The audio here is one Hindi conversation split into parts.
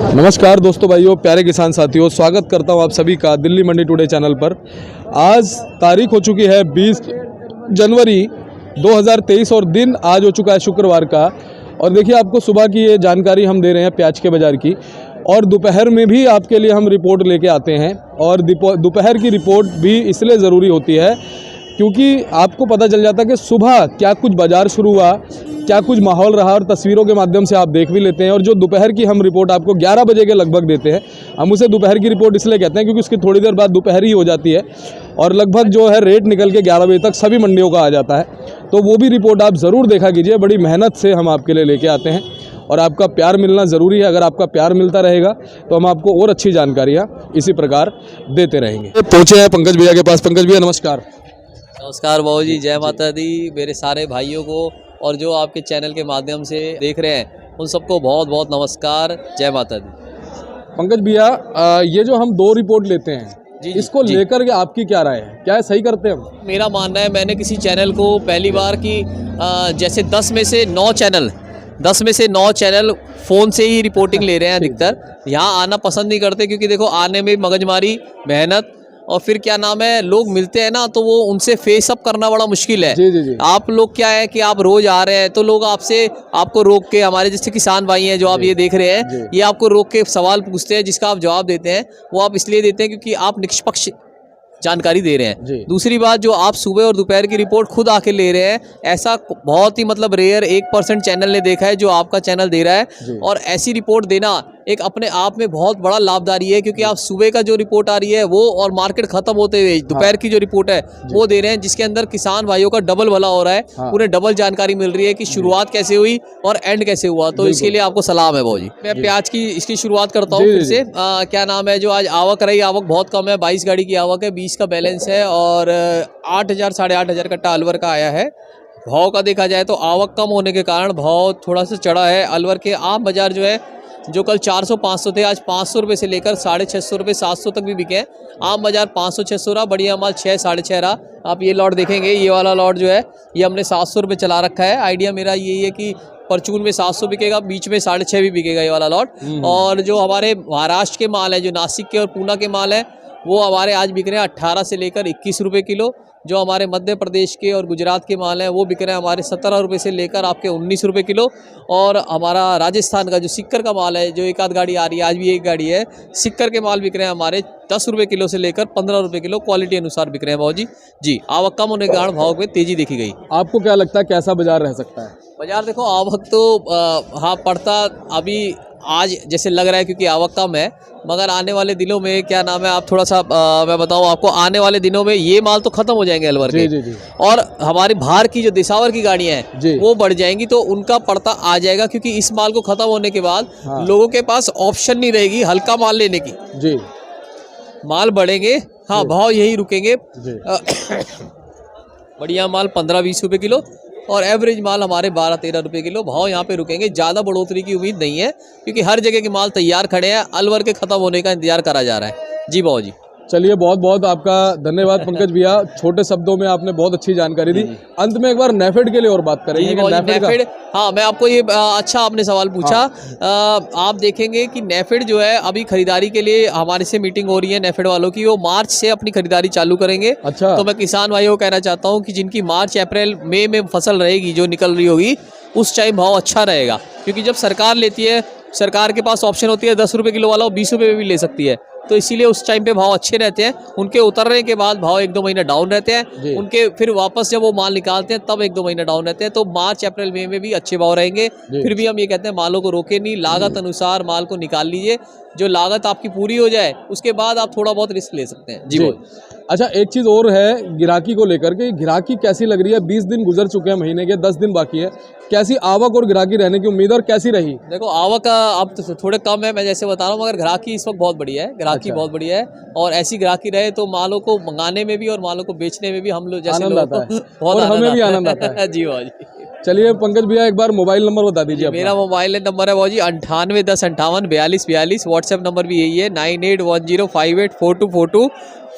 नमस्कार दोस्तों, भाइयों, प्यारे किसान साथियों, स्वागत करता हूं आप सभी का दिल्ली मंडी टुडे चैनल पर। आज तारीख हो चुकी है 20 जनवरी 2023 और दिन आज हो चुका है शुक्रवार का। और देखिए, आपको सुबह की ये जानकारी हम दे रहे हैं प्याज के बाज़ार की, और दोपहर में भी आपके लिए हम रिपोर्ट लेके आते हैं। और दोपहर की रिपोर्ट भी इसलिए ज़रूरी होती है क्योंकि आपको पता चल जाता है कि सुबह क्या कुछ बाज़ार शुरू हुआ, क्या कुछ माहौल रहा, और तस्वीरों के माध्यम से आप देख भी लेते हैं। और जो दोपहर की हम रिपोर्ट आपको 11 बजे के लगभग देते हैं, हम उसे दोपहर की रिपोर्ट इसलिए कहते हैं क्योंकि उसकी थोड़ी देर बाद दोपहर ही हो जाती है और लगभग जो है रेट निकल के 11 बजे तक सभी मंडियों का आ जाता है। तो वो भी रिपोर्ट आप ज़रूर देखा कीजिए, बड़ी मेहनत से हम आपके लिए लेके आते हैं और आपका प्यार मिलना ज़रूरी है। अगर आपका प्यार मिलता रहेगा तो हम आपको और अच्छी जानकारियाँ इसी प्रकार देते रहेंगे। पहुँचे हैं पंकज भैया के पास। पंकज भैया नमस्कार। नमस्कार बाबू जी, जय माता दी। मेरे सारे भाइयों को और जो आपके चैनल के माध्यम से देख रहे हैं उन सबको बहुत बहुत नमस्कार, जय माता दी। पंकज भैया, ये जो हम 2 रिपोर्ट लेते हैं, इसको लेकर के आपकी क्या राय है? क्या सही करते हैं हम? मेरा मानना है, मैंने किसी चैनल को पहली बार की जैसे 10 में से 9 चैनल फ़ोन से ही रिपोर्टिंग ले रहे हैं। अधिकतर यहाँ आना पसंद नहीं करते क्योंकि देखो, आने में मगजमारी, मेहनत और फिर क्या नाम है, लोग मिलते हैं ना तो वो उनसे फेस अप करना बड़ा मुश्किल है। जी। आप लोग क्या है कि आप रोज आ रहे हैं तो लोग आपको रोक के, हमारे जैसे किसान भाई हैं जो आप ये देख रहे हैं, ये आपको रोक के सवाल पूछते हैं जिसका आप जवाब देते हैं। वो आप इसलिए देते हैं क्योंकि आप निष्पक्ष जानकारी दे रहे हैं। दूसरी बात, जो आप सुबह और दोपहर की रिपोर्ट खुद आके ले रहे हैं, ऐसा बहुत ही मतलब रेयर 1% चैनल ने देखा है जो आपका चैनल दे रहा है। और ऐसी रिपोर्ट देना एक अपने आप में बहुत बड़ा लाभदारी है क्योंकि आप सुबह का जो रिपोर्ट आ रही है वो, और मार्केट खत्म होते हुए दोपहर की जो रिपोर्ट है वो दे रहे हैं, जिसके अंदर किसान भाइयों का डबल भला हो रहा है। उन्हें डबल जानकारी मिल रही है कि शुरुआत कैसे हुई और एंड कैसे हुआ। तो इसके लिए आपको सलाम है भाजी। मैं प्याज की इसकी शुरुआत करता हूँ फिर से। क्या नाम है, जो आज आवक रही, आवक बहुत कम है, 22 गाड़ी की आवक है, 20 का बैलेंस है और 8,000 साढ़े 8,000 कट्टा अलवर का आया है। भाव का देखा जाए तो आवक कम होने के कारण भाव थोड़ा सा चढ़ा है। अलवर के आम बाजार जो है, जो कल 400-500 थे, आज 500 रुपये से लेकर 650 रुपये 700 तक भी बिके हैं। आम बाजार 500-600 रहा, बढ़िया माल 6-6.5 रहा। आप ये लॉट देखेंगे, ये वाला लॉट जो है ये हमने 700 रुपये चला रखा है। आइडिया मेरा यही है कि परचून में 700 बिकेगा, बीच में 6.5 भी बिकेगा ये वाला लॉट। और जो हमारे महाराष्ट्र के माल है, जो नासिक के और पूना के माल है, वो हमारे आज बिक रहे हैं 18 से लेकर 21 रुपये किलो। जो हमारे मध्य प्रदेश के और गुजरात के माल हैं वो बिक रहे हैं हमारे 17 रुपये से लेकर आपके 19 रुपये किलो। और हमारा राजस्थान का जो सिक्कर का माल है, जो एक आध गाड़ी आ रही है, आज भी एक गाड़ी है, सिक्कर के माल बिक रहे हैं हमारे 10 रुपये किलो से लेकर 15 रुपये किलो, क्वालिटी अनुसार बिक रहे हैं भाव जी। आवक कम होने के कारण भाव में तेजी देखी गई। आपको क्या लगता है कैसा बाजार रह सकता है? बाजार देखो, आवक तो हाँ पड़ता अभी आज जैसे लग रहा है क्योंकि आवक कम है, मगर आने वाले दिनों में क्या नाम है, आप थोड़ा सा मैं बताऊं आपको, आने वाले दिनों में ये माल तो खत्म हो जाएंगे अलवर के। जी। और हमारी बाहर की जो देसावर की गाड़ियां हैं वो बढ़ जाएंगी, तो उनका पड़ता आ जाएगा क्योंकि इस माल को खत्म होने के बाद लोगों के पास ऑप्शन नहीं रहेगी हल्का माल लेने की। जी, माल बढ़ेंगे, हाँ भाव यही रुकेंगे। बढ़िया माल 15-20 रुपये किलो और एवरेज माल हमारे 12-13 रुपये किलो भाव यहाँ पे रुकेंगे। ज़्यादा बढ़ोतरी की उम्मीद नहीं है क्योंकि हर जगह के माल तैयार खड़े हैं, अलवर के ख़त्म होने का इंतजार करा जा रहा है। जी बाबू जी। चलिए, बहुत बहुत आपका धन्यवाद पंकज भैया, छोटे शब्दों में आपने बहुत अच्छी जानकारी दी। अंत में एक बार नेफेड के लिए और बात करेंगे। नेफेड, हाँ मैं आपको ये अच्छा आपने सवाल पूछा। आप देखेंगे कि नेफेड जो है अभी खरीदारी के लिए हमारे से मीटिंग हो रही है नेफेड वालों की, वो मार्च से अपनी खरीदारी चालू करेंगे। अच्छा। तो मैं किसान भाइयों को कहना चाहता हूँ कि जिनकी मार्च अप्रैल मई में फसल रहेगी, जो निकल रही होगी, उस टाइम भाव अच्छा रहेगा क्योंकि जब सरकार लेती है, सरकार के पास ऑप्शन होती है 10 रुपये किलो वाला, 20 रुपये में भी ले सकती है। तो इसीलिए उस टाइम पे भाव अच्छे रहते हैं। उनके उतरने के बाद भाव 1-2 महीना डाउन रहते हैं, उनके फिर वापस जब वो माल निकालते हैं तब 1-2 महीना डाउन रहते हैं। तो मार्च अप्रैल मई में भी अच्छे भाव रहेंगे। फिर भी हम ये कहते हैं मालों को रोके नहीं, लागत अनुसार माल को निकाल लीजिए। जो लागत आपकी पूरी हो जाए उसके बाद आप थोड़ा बहुत रिस्क ले सकते हैं। जी। अच्छा, एक चीज़ और है गिराकी को लेकर के, गिराकी कैसी लग रही है? 20 दिन गुजर चुके हैं महीने के, 10 दिन बाकी है। कैसी आवक और गिराकी रहने की उम्मीद और कैसी रही? देखो, आवक अब तो थोड़े कम है, मैं जैसे बता रहा हूँ, मगर ग्राहकी इस वक्त बहुत बढ़िया है। ग्राहकी बहुत बढ़िया है और ऐसी ग्राहकी रहे तो मालों को मंगाने में भी और मालों को बेचने में भी हम लोग जैसे आनंद आता है बहुत हमें भी आनंद आता है। जी भाजी। चलिए पंकज भैया, एक बार मोबाइल नंबर बता दीजिए। मेरा मोबाइल नंबर है भाजी 9810584242। व्हाट्सएप नंबर भी यही है 9810584242।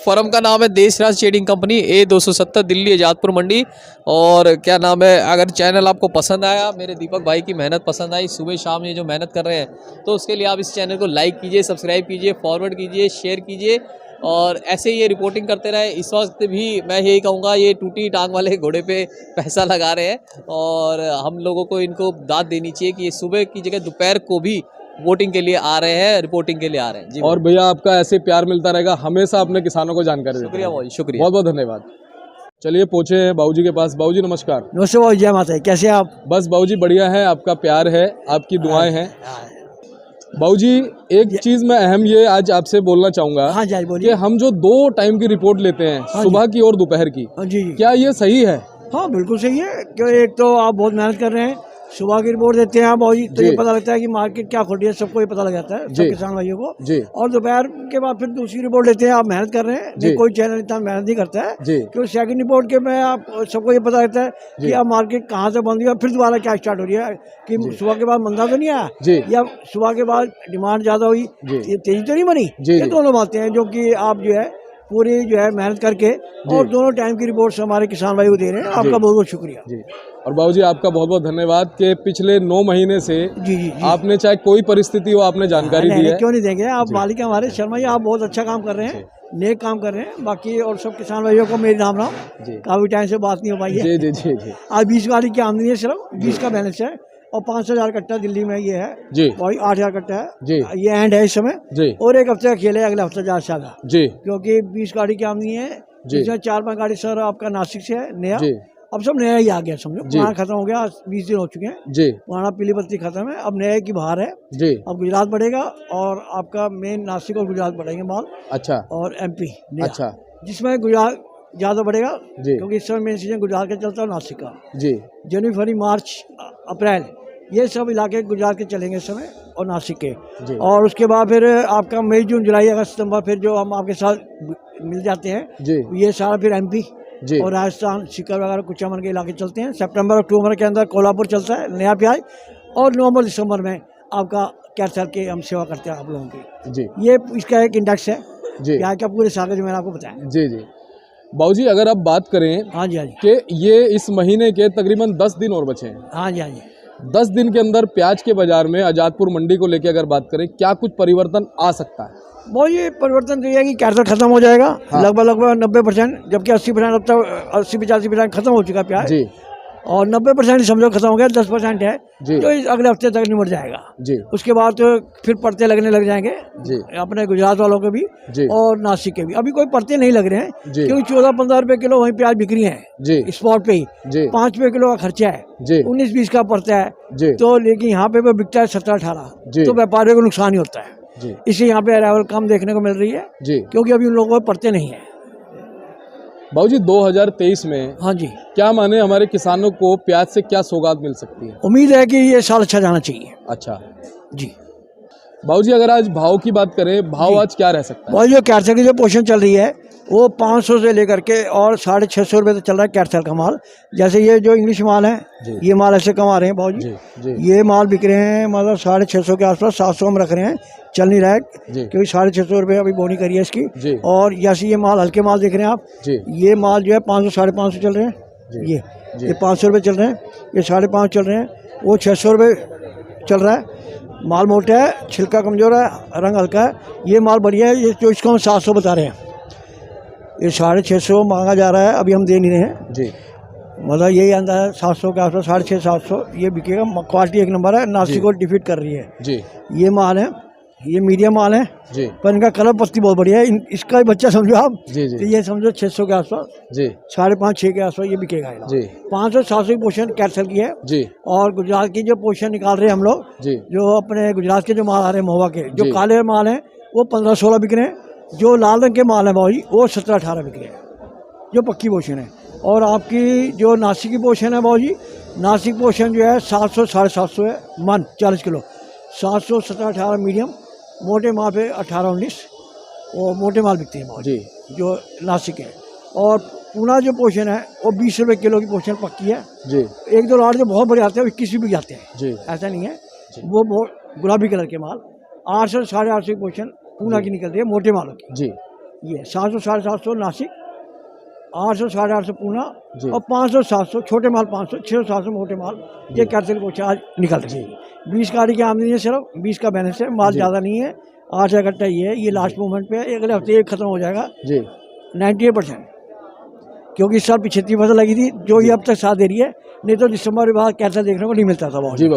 फर्म का नाम है Deshraj trading company, A270, Delhi Azadpur Mandi. और क्या नाम है, अगर चैनल आपको पसंद आया, मेरे दीपक भाई की मेहनत पसंद आई, सुबह शाम ये जो मेहनत कर रहे हैं, तो उसके लिए आप इस चैनल को लाइक कीजिए, सब्सक्राइब कीजिए, फॉरवर्ड कीजिए, शेयर कीजिए और ऐसे ये रिपोर्टिंग करते रहे। इस वक्त भी मैं यही कहूँगा, ये टूटी टांग वाले घोड़े पे पैसा लगा रहे हैं और हम लोगों को इनको दाद देनी चाहिए कि ये सुबह की जगह दोपहर को भी वोटिंग के लिए आ रहे हैं, रिपोर्टिंग के लिए आ रहे हैं। जी और भैया आपका ऐसे प्यार मिलता रहेगा, हमेशा अपने किसानों को जानकारी देते शुक्रिया रहें। भाई, शुक्रिया। बहुत बहुत धन्यवाद। चलिए पहुंचे हैं बाबूजी के पास। बाबूजी नमस्कार। नमस्ते भाई, जय माता दी। कैसे हैं आप? बस बाबूजी बढ़िया है, आपका प्यार है, आपकी दुआएं हैं। बाबूजी एक चीज मैं अहम ये आज आपसे बोलना चाहूंगा हाँ जी, कि बोलिए। हम जो 2 टाइम की रिपोर्ट लेते हैं, हाँ सुबह की और दोपहर की, हाँ जी जी। क्या ये सही है? हाँ बिल्कुल सही है। क्यों, एक तो आप बहुत मेहनत कर रहे हैं, सुबह की रिपोर्ट देते हैं आप भाई, तो जी। ये पता लगता है कि मार्केट क्या खोटी है, सबको ये पता लग जाता है, सब जी। किसान भाइयों को। जी और दोपहर के बाद फिर दूसरी रिपोर्ट लेते हैं, आप मेहनत कर रहे हैं। जी। नहीं, कोई चैनल इतना मेहनत नहीं करता है, जी क्योंकि सेकंड रिपोर्ट के में आप सबको ये पता लगता है जी। कि अब मार्केट कहाँ से बंद हुई है, फिर दोबारा क्या स्टार्ट हो रही है, कि सुबह के बाद मंदा तो नहीं आया, जी या सुबह के बाद डिमांड ज़्यादा हुई, जी। ये तेजी तो नहीं बनी। जी, ये जी। दोनों बातें हैं जो कि आप जो है पूरी जो है मेहनत करके और दोनों टाइम की रिपोर्ट्स हमारे किसान भाई को दे रहे हैं। आपका बहुत बहुत शुक्रिया। जी। और बाबूजी आपका बहुत बहुत धन्यवाद कि पिछले 9 महीने से जी जी जी। आपने चाहे कोई परिस्थिति हो, आपने जानकारी नहीं, दी नहीं, है। क्यों नहीं देंगे, आप मालिक हैं हमारे शर्मा जी, आप बहुत अच्छा काम कर रहे हैं, नेक काम कर रहे हैं। बाकी और सब किसान भाइयों को मेरी राम राम। जी काफी टाइम से बात नहीं हो पाई है। जी जी जी जी आज 20 गाड़ी की आमदनी है, सिर्फ 20 का बैलेंस है और 5,000 कट्टा दिल्ली में ये है जी भाई, 8,000 कट्टा है जी ये एंड है इस समय। जी और एक हफ्ते का खेल है, अगले हफ्ते ज़्यादा से ज़्यादा, जी क्योंकि 20 गाड़ी की आमदनी है, जी। जिसमें 4-5 गाड़ी सर आपका नासिक से है नया। जी अब सब नया ही आ गया, समझो जी। पुराना खत्म हो गया, 20 दिन हो चुके हैं, जी पुराना पीली बत्ती खत्म है, अब नए की बाहर है। जी अब गुजरात बढ़ेगा और आपका मेन नासिक और गुजरात बढ़ेंगे माल, अच्छा और MP नया, अच्छा जिसमें गुजरात ज़्यादा बढ़ेगा, जी क्योंकि इस समय मेन सीजन गुजरात का चलता है और नासिक का। जी जनवरी, फरवरी, मार्च, अप्रैल, ये सब इलाके गुजरात के चलेंगे इस समय और नासिक के। जी और उसके बाद फिर आपका मई, जून, जुलाई, अगस्त, सितंबर फिर जो हम आपके साथ मिल जाते हैं, जी ये सारा फिर MP जी और राजस्थान, सीकर वगैरह कुछ अमन के इलाके चलते हैं। सितंबर अक्टूबर के अंदर कोल्हापुर चलता है नया प्याज, और नवंबर दिसंबर में आपका कैथल के हम सेवा करते हैं आप लोगों की। जी ये इसका एक इंडेक्स है जी प्याज का पूरे साल का, जो मैंने आपको बताया। जी जी बाबूजी अगर आप बात करें हाँ जी, हाँ जी, कि ये इस महीने के तकरीबन 10 दिन और बचे हैं, हाँ जी, हाँ जी। 10 दिन के अंदर प्याज के बाजार में आजादपुर मंडी को लेकर अगर बात करें, क्या कुछ परिवर्तन आ सकता है? वो ये परिवर्तन तो ये है कि कैथल खत्म हो जाएगा, हाँ। लगभग 90%, जबकि 80% अब तक 80-85% खत्म हो चुका है प्याज, जी और 90% समझो खत्म हो गया, 10% है जी जो इस अगले हफ्ते तक निमट जाएगा। जी उसके बाद तो फिर परते लगने लग जाएंगे जी अपने गुजरात वालों के भी जी और नासिक के भी। अभी कोई परते नहीं लग रहे हैं, जी क्योंकि 14-15 रुपए किलो वहीं प्याज बिक्री है जी स्पॉट पे ही, जी 5 रुपए किलो का खर्चा है, जी 19-20 का पड़ता है, जी तो लेकिन यहाँ पे वो बिकता है 17-18, जी। तो व्यापारियों को नुकसान ही होता है। जी इससे यहाँ पे अराइवल कम देखने को मिल रही है, जी क्योंकि अभी उन लोगों को पड़ते नहीं है। बाबूजी 2023 में हाँ जी, क्या माने हमारे किसानों को प्याज से क्या सौगात मिल सकती है? उम्मीद है कि ये साल अच्छा जाना चाहिए। अच्छा जी, बाबूजी अगर आज भाव की बात करें, भाव आज क्या रह सकता है? और जो कैथल की जो पोजीशन चल रही है वो 500 से लेकर के और 650 रुपये तक चल रहा है कैथल का माल। जैसे ये जो इंग्लिश माल है, जी ये माल ऐसे कमा रहे हैं भाजी, जी जी ये माल बिक रहे हैं मतलब 650 के आसपास, 700 में रख रहे हैं, चल नहीं रहा है, जी क्योंकि 650 रुपये अभी बोनी करी है इसकी। जी और जैसे ये माल हल्के माल देख रहे हैं आप, जी ये माल जो है 500-550 चल रहे हैं, जी ये 500 रुपये चल रहे हैं, ये 550 चल रहे हैं, वो 600 रुपये चल रहा है। माल मोटा है, छिलका कमज़ोर है, रंग हल्का है, ये माल बढ़िया है। ये जो इसको हम 700 बता रहे हैं, ये 650 मांगा जा रहा है, अभी हम दे नहीं रहे हैं, जी मतलब यही अंदाजा है 700 के आसपास, 650-700 ये बिकेगा। क्वालिटी एक नंबर है, नासिक को डिफीट कर रही है। जी ये माल है, ये मीडियम माल है, जी पर इनका कलर पत्ती बहुत बढ़िया है। इसका ही बच्चा समझो आप, जी तो जी ये समझो 600 के आसपास, जी 5.5-6 के आसपास ये बिकेगा। जी 500-700 की पोर्शन कैथल की है, जी और गुजरात की जो पोर्शन निकाल रहे हैं हम लोग, जी जो अपने गुजरात के जो माल आ रहे हैं महुआ के, जी। जो काले माल हैं वो 15-16 बिक रहे हैं, जो लाल रंग के माल हैं भाई वो 17-18 बिक रहे हैं, जो पक्की पोर्शन है। और आपकी जो नासिक की पोर्शन है भाजी, नासिक पोर्शन जो है 700-750 है मन 40 किलो, 700 17-18 मीडियम, मोटे माल पे 18-19 वो मोटे माल बिकते हैं भाजी जी जो नासिक है। और पूना जो पोर्शन है वो 20 रुपये किलो की पोर्शन पक्की है। जी 1-2 लाट जो बहुत बड़े आते हैं वो 21 भी बिक जाते हैं, जी ऐसा नहीं है। वो बहुत गुलाबी कलर के माल 800 से 850 की पोर्शन पूना की निकल रही है मोटे मालों की। जी ये 700 750 नासिक, 800 850 पूना जी। और 500 700 छोटे माल, 500 600 700 मोटे माल। ये कैंसिल पोछे आज निकल रही है। 20 गाड़ी की आमदनी है, सिर्फ 20 का बैलेंस है, माल जी। ज़्यादा नहीं है। 8 कट्टा ये लास्ट मोमेंट पे है, अगले हफ्ते ये खत्म हो जाएगा जी 98%, क्योंकि इस साल 75 फसल लगी थी जो ये अब तक साथ दे रही है, नहीं तो दिसंबर के बाद कैंसर देखने को नहीं मिलता था बहुत। जी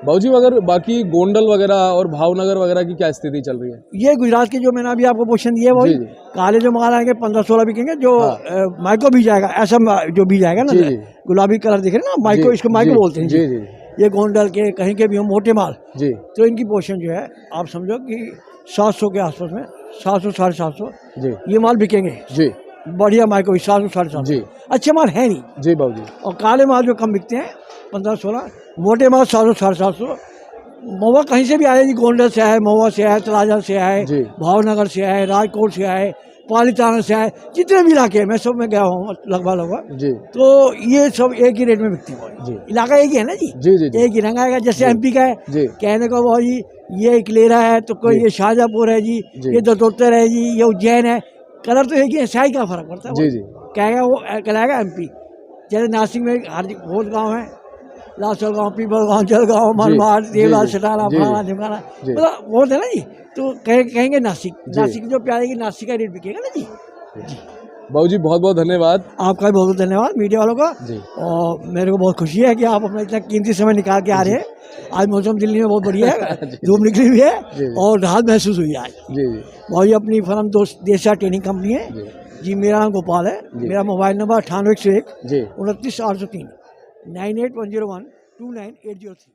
बाबूजी, मगर बाकी गोंडल वगैरह और भावनगर वगैरह की क्या स्थिति चल रही है? ये गुजरात की जो मैंने अभी आपको पोजीशन दी है वो जी, जी। काले जो माल आएंगे 15-16 बिकेंगे, जो हाँ। माइको बीज आएगा, ऐसा जो बीज आएगा ना, जी, जी। गुलाबी कलर दिख रहे हैं ना, माइको, जी, इसको माइको जी, बोलते हैं जी जी ये गोंडल के कहीं के भी हो मोटे माल, जी तो इनकी पोजीशन जो है आप समझो कि 700 के आसपास में, 700 750 जी ये माल बिकेंगे। जी बढ़िया माइको 700 750 जी। अच्छे माल है नहीं, जी बाबूजी। और काले माल जो कम बिकते हैं 15-16, मोटे माल 700 750। महुआ कहीं से भी आए जी, गोंडल से आए, महुआ से आए, तलाजा से आए, जी। भावनगर से आए, राजकोट से आए, पालीताना से आए, जितने भी इलाके हैं मैं सब में गया हूँ लगभग, जी तो ये सब एक ही रेट में बिकते हैं। जी इलाका एक ही है ना जी, जी जी जी एक ही रंग आएगा। जैसे एमपी का है, जी कहने को वो जी ये इकलेरा है, तो कोई जी। ये शाहजहाँपुर है जी, जी। ये दत्तोत्तर है जी, ये उज्जैन है, कलर तो एक ही है, स्याही का फर्क पड़ता है। जी जी कहेगा वो कहलाएगा एमपी। जैसे नासिक में बहुत गाँव है, लासल गाँव, पीपल गाँव, जलगाँव, मनमाड़, देवलाल, जी। सटाला, जी। फलाना ढिमकाना, जी। मतलब बहुत है ना जी। तो कहेंगे नासिक, जी। नासिक जो प्यारेगी नासिक का रेट बिकेगा ना जी। बाबूजी, बहुत बहुत धन्यवाद। आपका भी बहुत बहुत धन्यवाद मीडिया वालों का। जी और मेरे को बहुत खुशी है कि आप अपना इतना कीमती समय निकाल के आ रहे हैं। आज मौसम दिल्ली में बहुत बढ़िया है, धूप निकली हुई है जी। और राहत महसूस हुई है आज। जी जी और ये अपनी फर्म देशा ट्रेनिंग कंपनी है जी जी। मेरा नाम गोपाल है, जी। मेरा मोबाइल नंबर 9801 जी 29 803 98101 29803।